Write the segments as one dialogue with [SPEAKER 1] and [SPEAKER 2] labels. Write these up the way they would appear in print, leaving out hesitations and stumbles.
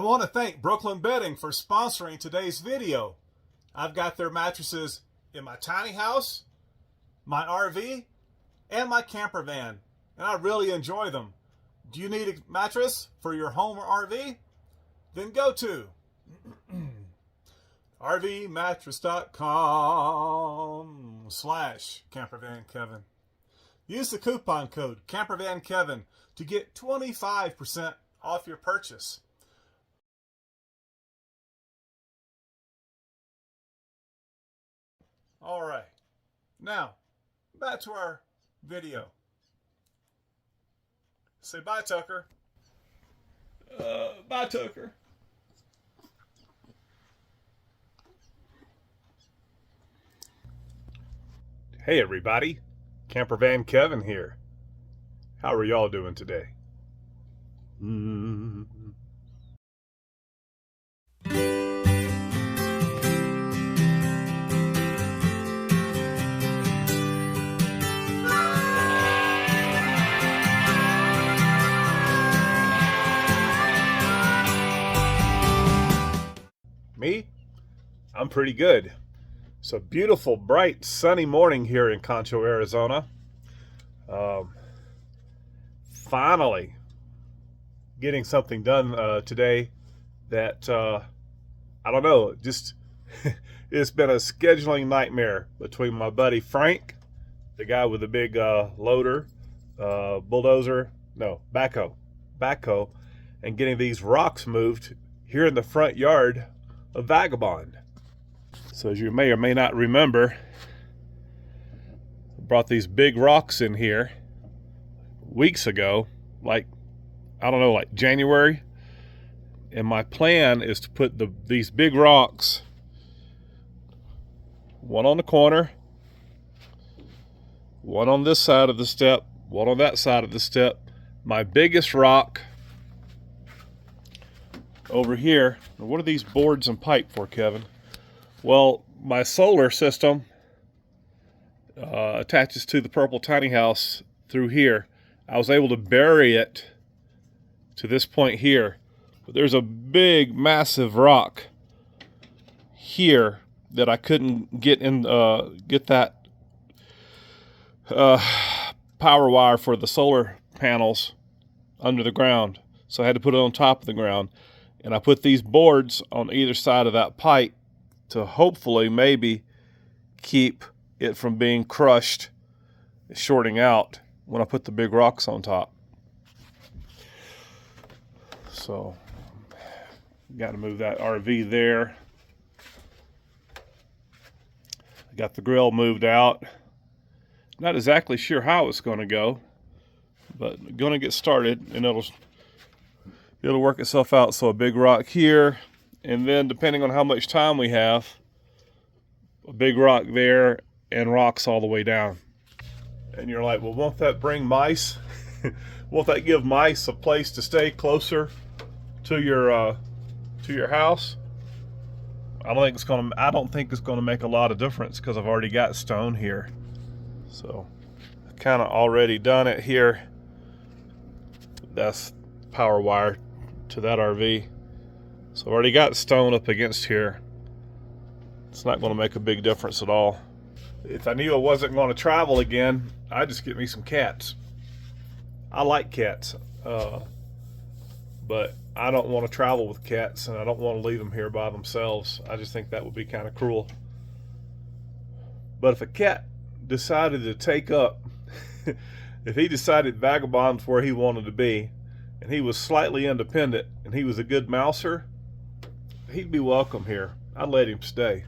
[SPEAKER 1] want to thank Brooklyn Bedding for sponsoring today's video. I've got their mattresses in my tiny house, my RV, and my camper van, and I really enjoy them. Do you need a mattress for your home or RV? Then go to rvmattress.com/campervankevin. Use the coupon code campervankevin to get 25% off your purchase. All right, now back to our video. Say bye, Tucker. Bye, Tucker. Hey, everybody. Camper Van Kevin here. How are y'all doing today? Me? I'm pretty good. It's a beautiful, bright, sunny morning here in Concho, Arizona. Finally getting something done today that, I don't know, just it's been a scheduling nightmare between my buddy Frank, the guy with the big loader, backhoe, and getting these rocks moved here in the front yard of Vagabond. So as you may or may not remember, I brought these big rocks in here weeks ago, like January, and my plan is to put these big rocks, one on the corner, one on this side of the step, one on that side of the step. My biggest rock over here. What are these boards and pipe for, Kevin? Well, my solar system attaches to the purple tiny house through here. I was able to bury it to this point here, but there's a big, massive rock here that I couldn't get that power wire for the solar panels under the ground, so I had to put it on top of the ground. And I put these boards on either side of that pipe to hopefully maybe keep it from being crushed, shorting out when I put the big rocks on top. So, got to move that RV there. I got the grill moved out. Not exactly sure how it's going to go, but going to get started, and it'll work itself out. So a big rock here, and then depending on how much time we have, a big rock there and rocks all the way down. And you're like, well, won't that bring mice? Won't that give mice a place to stay closer to your house? I don't think it's gonna make a lot of difference because I've already got stone here. So I kind of already done it here. That's power wire to that RV. So I've already got stone up against here. It's not going to make a big difference at all. If I knew I wasn't going to travel again, I'd just get me some cats. I like cats, but I don't want to travel with cats, and I don't want to leave them here by themselves. I just think that would be kind of cruel. But if a cat decided to take up, if he decided Vagabond's where he wanted to be, and he was slightly independent, and he was a good mouser, he'd be welcome here. I'd let him stay.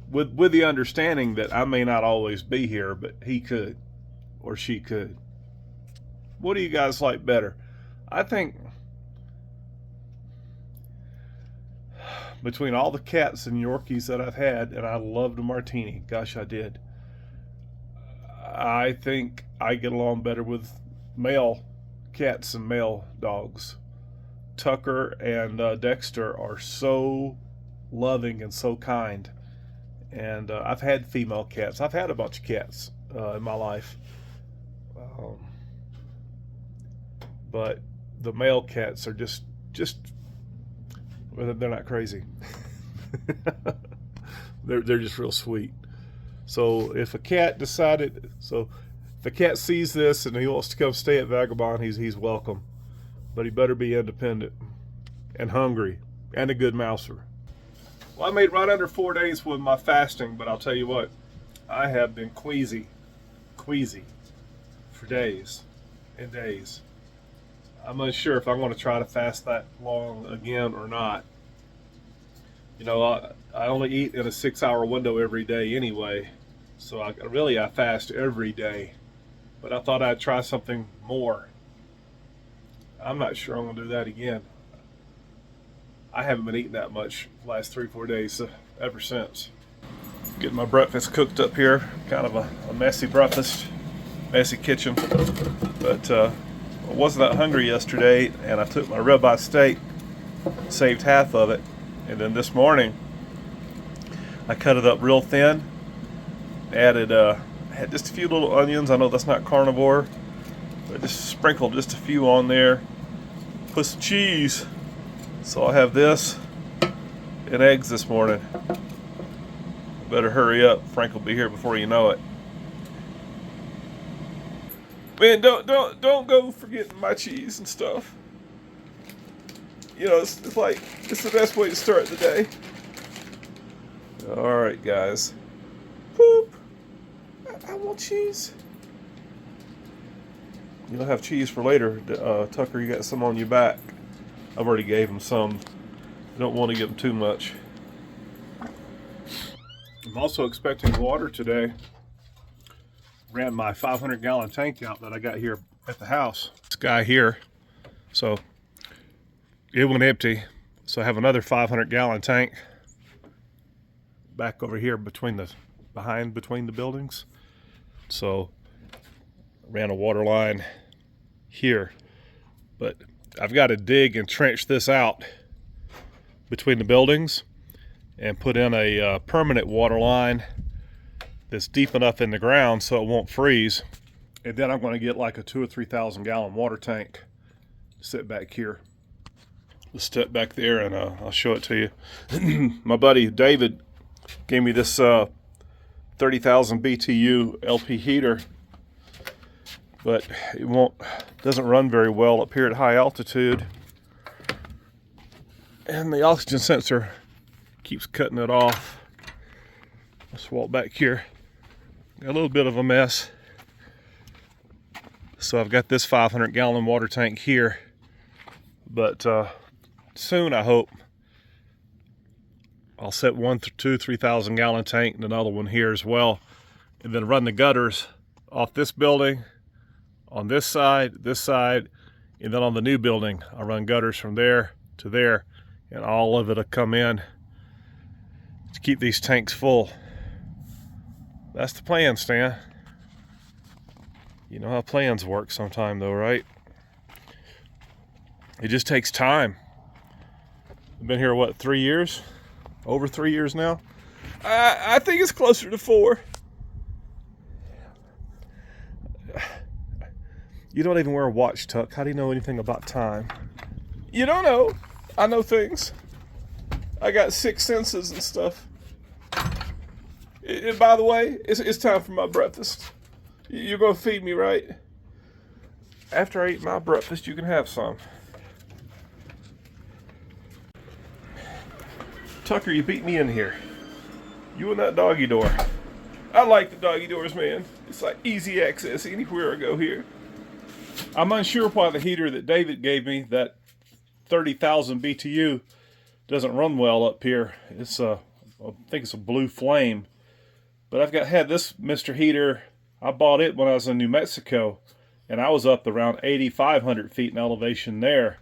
[SPEAKER 1] With the understanding that I may not always be here, but he could, or she could. What do you guys like better? I think between all the cats and Yorkies that I've had, and I loved a martini, gosh I did, I think I get along better with male cats and male dogs. Tucker and Dexter are so loving and so kind. And I've had female cats. I've had a bunch of cats in my life. But the male cats are just they're not crazy. they're just real sweet. So if a cat decided, so if a cat sees this and he wants to come stay at Vagabond, he's welcome. But he better be independent and hungry and a good mouser. Well, I made right under 4 days with my fasting, but I'll tell you what, I have been queasy for days and days. I'm unsure if I want to try to fast that long again or not. You know, I only eat in a 6-hour window every day anyway, so I fast every day. But I thought I'd try something more. I'm not sure I'm going to do that again. I haven't been eating that much the last 3-4 days ever since. Getting my breakfast cooked up here. Kind of a messy breakfast, messy kitchen. But I wasn't that hungry yesterday, and I took my ribeye steak, saved half of it, and then this morning I cut it up real thin. Added had just a few little onions. I know that's not carnivore, but just sprinkled just a few on there. Put some cheese. So I'll have this and eggs this morning. Better hurry up. Frank will be here before you know it. Man, don't go forgetting my cheese and stuff. You know, it's like, it's the best way to start the day. All right, guys. Poop. I want cheese. You'll have cheese for later. Tucker, you got some on your back. I've already gave him some. I don't want to give him too much. I'm also expecting water today. Ran my 500-gallon tank out that I got here at the house. This guy here. So it went empty. So I have another 500-gallon tank back over here between the buildings. So I ran a water line here, but I've got to dig and trench this out between the buildings and put in a permanent water line that's deep enough in the ground so it won't freeze. And then I'm going to get like a 2,000 or 3,000 gallon water tank to sit back here. Let's step back there and I'll show it to you. My buddy David gave me this 30,000 BTU LP heater, but it doesn't run very well up here at high altitude, and the oxygen sensor keeps cutting it off. Let's walk back here. Got a little bit of a mess. So I've got this 500-gallon water tank here, but soon I hope I'll set one 3,000 gallon tank and another one here as well, and then run the gutters off this building on this side, and then on the new building I'll run gutters from there to there, and all of it will come in to keep these tanks full. That's the plan, Stan. You know how plans work sometime though, right? It just takes time. I've been here, what, 3 years? Over 3 years now? I think it's closer to 4. You don't even wear a watch, Tuck. How do you know anything about time? You don't know. I know things. I got 6 senses and stuff. And by the way, it's time for my breakfast. You're going to feed me, right? After I eat my breakfast, you can have some. Tucker, you beat me in here. You and that doggy door. I like the doggy doors, man. It's like easy access anywhere I go here. I'm unsure why the heater that David gave me, that 30,000 BTU, doesn't run well up here. It's I think it's a blue flame. But I've had this Mr. Heater. I bought it when I was in New Mexico, and I was up around 8,500 feet in elevation there.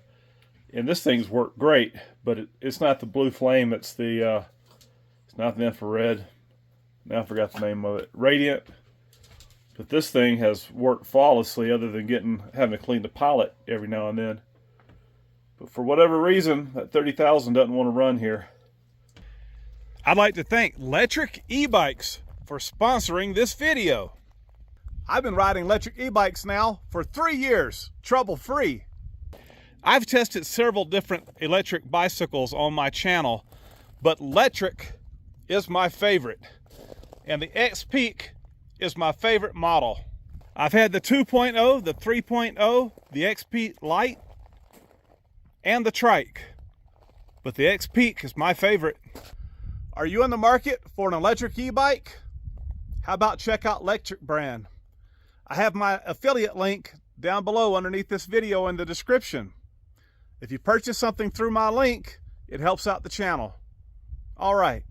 [SPEAKER 1] And this thing's worked great, but it's not the blue flame. It's not the infrared. Now I forgot the name of it. Radiant. But this thing has worked flawlessly, other than having to clean the pilot every now and then. But for whatever reason, that 30,000 doesn't want to run here. I'd like to thank Electric E-Bikes for sponsoring this video. I've been riding electric e-bikes now for 3 years, trouble-free. I've tested several different electric bicycles on my channel, but electric is my favorite. And the X-Peak is my favorite model. I've had the 2.0, the 3.0, the X-Peak Lite, and the Trike. But the X-Peak is my favorite. Are you in the market for an electric e-bike? How about check out Electric Brand? I have my affiliate link down below underneath this video in the description. If you purchase something through my link, it helps out the channel. All right,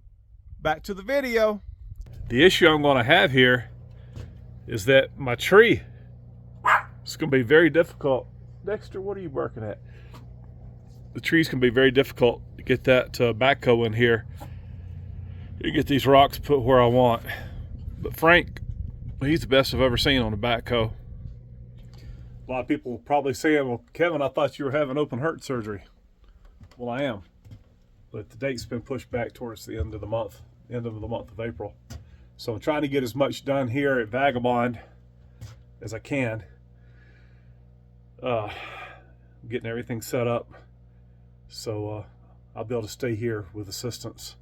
[SPEAKER 1] back to the video. The issue I'm going to have here is that my tree is going to be very difficult. Dexter, what are you working at? The trees can be very difficult to get that backhoe in here. You get these rocks put where I want. But Frank, he's the best I've ever seen on a backhoe. A lot of people probably saying, well, Kevin, I thought you were having open heart surgery. Well, I am. But the date's been pushed back towards the end of the month of April. So I'm trying to get as much done here at Vagabond as I can. Getting everything set up. So I'll be able to stay here with assistance.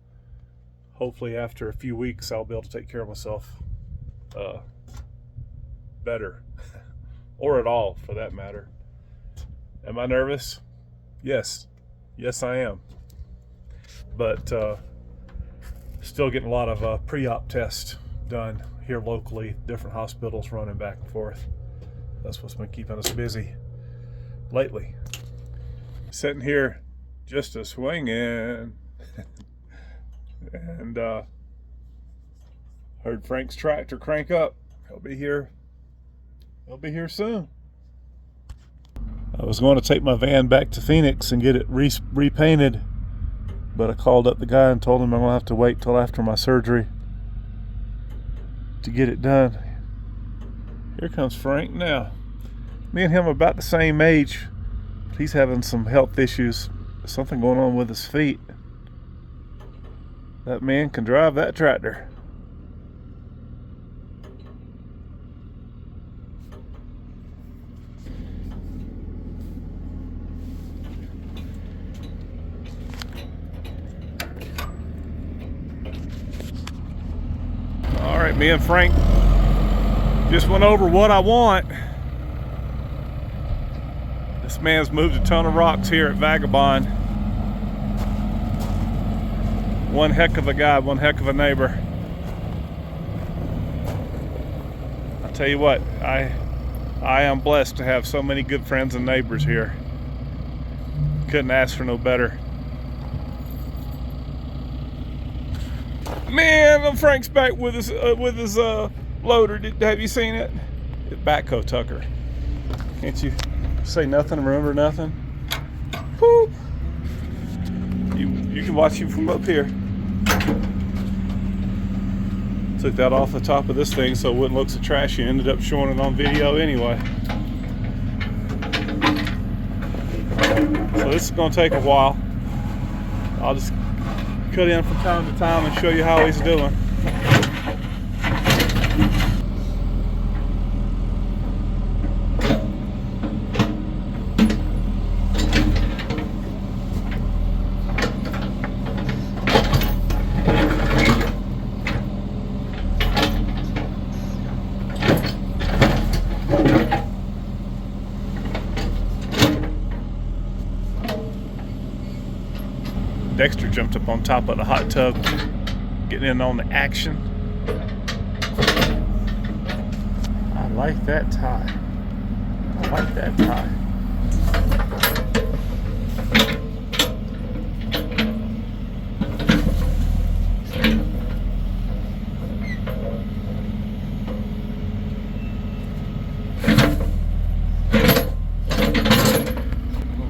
[SPEAKER 1] Hopefully after a few weeks, I'll be able to take care of myself better. Or at all, for that matter. Am I nervous? Yes. Yes, I am. But still getting a lot of pre-op tests done here locally, different hospitals running back and forth. That's what's been keeping us busy lately. Sitting here just a swinging. And heard Frank's tractor crank up. He'll be here soon. I was going to take my van back to Phoenix and get it repainted, but I called up the guy and told him I'm gonna have to wait till after my surgery to get it done. Here comes Frank now. Me and him are about the same age, but he's having some health issues, something going on with his feet. That man can drive that tractor. All right, me and Frank just went over what I want. This man's moved a ton of rocks here at Vagabond. One heck of a guy, one heck of a neighbor. I'll tell you what, I am blessed to have so many good friends and neighbors here. Couldn't ask for no better. Man, Frank's back with his loader. Have you seen it? It's backhoe Tucker. Can't you say nothing, remember nothing? Whoop. You can watch him from up here. Took that off the top of this thing so it wouldn't look so trashy. Ended up showing it on video anyway. So this is going to take a while. I'll just cut in from time to time and show you how he's doing. Dexter jumped up on top of the hot tub, getting in on the action. I like that tie. I like that tie.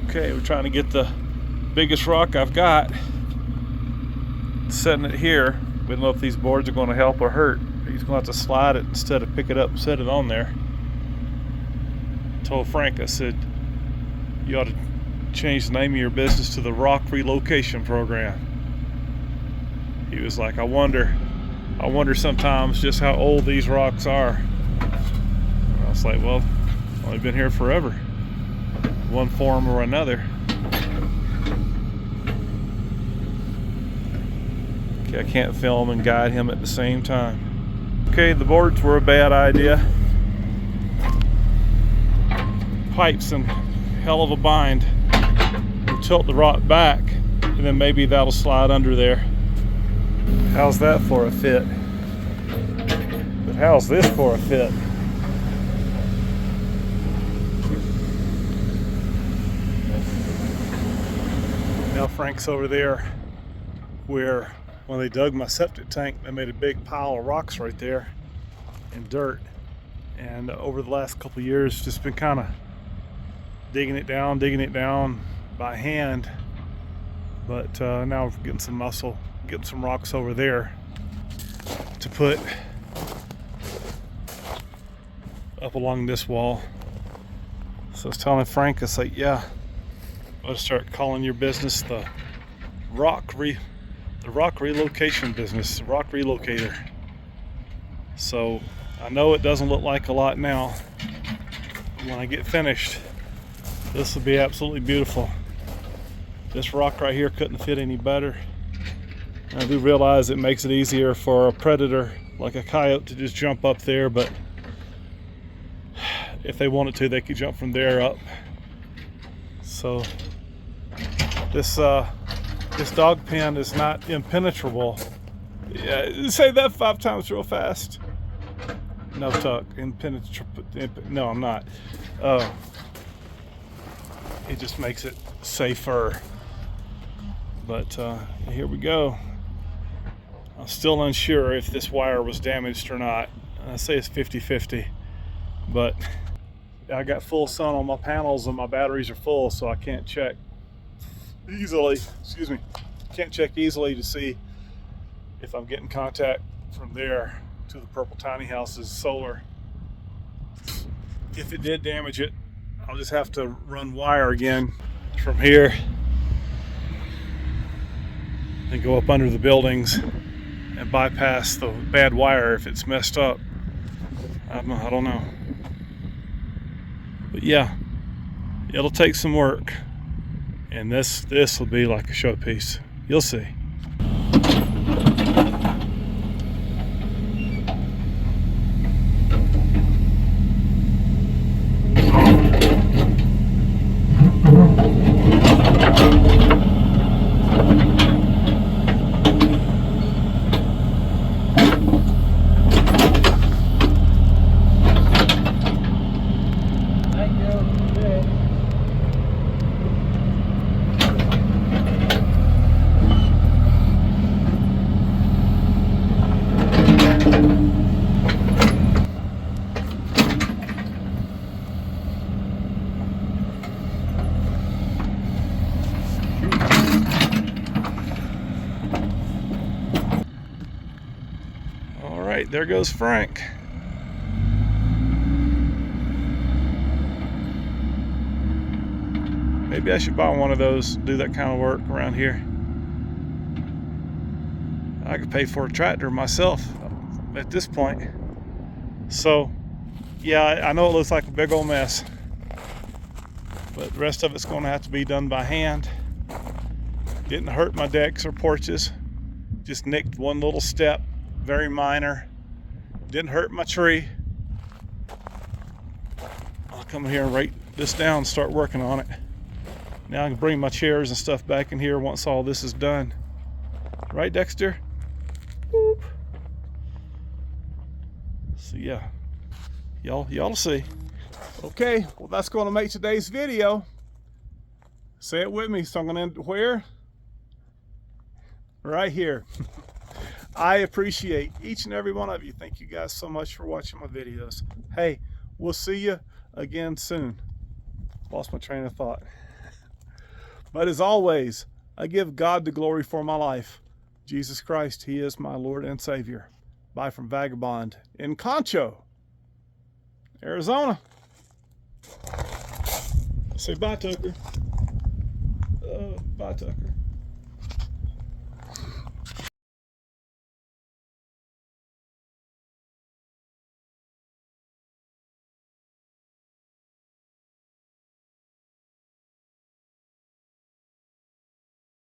[SPEAKER 1] Okay, we're trying to get the biggest rock I've got, setting it here. We don't know if these boards are going to help or hurt. He's going to have to slide it instead of pick it up and set it on there. I told Frank, I said, you ought to change the name of your business to the Rock Relocation Program. He was like, I wonder sometimes just how old these rocks are. And I was like, well, I've only been here forever. one form or another. Okay, I can't film and guide him at the same time. Okay, the boards were a bad idea. Pipe's in hell of a bind. We'll tilt the rock back, and then maybe that'll slide under there. How's that for a fit? But how's this for a fit? Now Frank's over there where when they dug my septic tank, they made a big pile of rocks right there and dirt. And over the last couple of years, just been kind of digging it down by hand. But now we're getting some muscle, getting some rocks over there to put up along this wall. So I was telling Frank, I was like, yeah, I'm gonna start calling your business the rock relocation business, the rock relocator. So I know it doesn't look like a lot now. When I get finished, this will be absolutely beautiful. This rock right here couldn't fit any better. I do realize it makes it easier for a predator like a coyote to just jump up there, but if they wanted to, they could jump from there up. So this dog pen is not impenetrable. Yeah, say that 5 times real fast. No, Tuck. Impenetrable. No, I'm not. It just makes it safer. But here we go. I'm still unsure if this wire was damaged or not. I say it's 50-50, but I got full sun on my panels and my batteries are full, so I can't check easily. Excuse me. Can't check easily to see if I'm getting contact from there to the purple tiny house's solar. If it did damage it, I'll just have to run wire again from here and go up under the buildings and bypass the bad wire if it's messed up. I don't know. But yeah, it'll take some work, and this will be like a showpiece. You'll see. There goes Frank. Maybe I should buy one of those, do that kind of work around here. I could pay for a tractor myself at this point. So, yeah, I know it looks like a big old mess, but the rest of it's going to have to be done by hand. Didn't hurt my decks or porches, just nicked one little step, very minor. Didn't hurt my tree. I'll come here and write this down and start working on it. Now I can bring my chairs and stuff back in here once all this is done. Right, Dexter? Boop. So yeah, y'all see. Okay, well that's going to make today's video. Say it with me. So I'm going to end where? Right here. I appreciate each and every one of you. Thank you guys so much for watching my videos. Hey, we'll see you again soon. Lost my train of thought. But as always, I give God the glory for my life. Jesus Christ, He is my Lord and Savior. Bye from Vagabond in Concho, Arizona. Say bye, Tucker. Bye, Tucker.